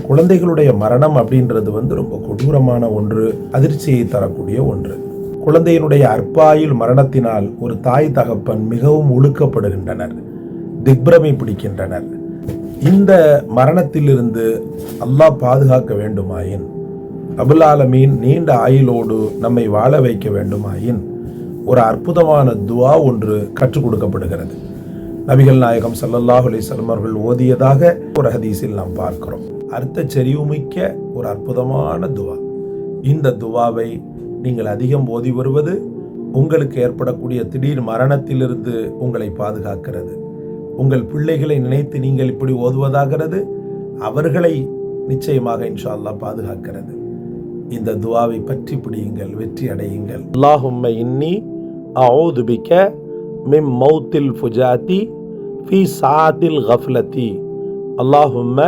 குழந்தைகளுடைய மரணம் அப்படின்றது ரொம்ப கொடூரமான ஒன்று, அதிர்ச்சியை தரக்கூடிய ஒன்று. குழந்தையினுடைய அற்பாயுள் மரணத்தினால் ஒரு தாய் தகப்பன் மிகவும் ஒழுக்கப்படுகின்றனர், திக்பிரமை பிடிக்கின்றனர். இந்த மரணத்திலிருந்து அல்லாஹ் பாதுகாக்க வேண்டுமாயின், ரப்புல் ஆலமீன் நீண்ட ஆயுளோடு நம்மை வாழ வைக்க வேண்டுமாயின் ஒரு அற்புதமான துஆ ஒன்று கற்றுக் கொடுக்கப்படுகிறது. நபிகள் நாயகம் ஸல்லல்லாஹு அலைஹி வஸல்லம் அவர்கள் ஓதியதாக ஒரு ஹதீஸில் நாம் பார்க்கிறோம். அர்த்த செறிவுமிக்க ஒரு அற்புதமான துஆ. இந்த துஆவை நீங்கள் அதிகம் ஓதி வருவது உங்களுக்கு ஏற்படக்கூடிய திடீர் மரணத்திலிருந்து உங்களை பாதுகாக்கிறது. உங்கள் பிள்ளைகளை நினைத்து நீங்கள் இப்படி ஓதுவதாகிறது அவர்களை நிச்சயமாக இன்ஷா அல்லாஹ் பாதுகாக்கிறது. இந்த துஆவை பற்றி பிடியுங்கள், வெற்றி அடையுங்கள். அல்லாஹும்ம இன்னி அஊது பிக மின் மௌத்தில் ஃபுஜாத்தி ஃபீ சாத்தில் கஃப்லத்தி. அல்லாஹும்ம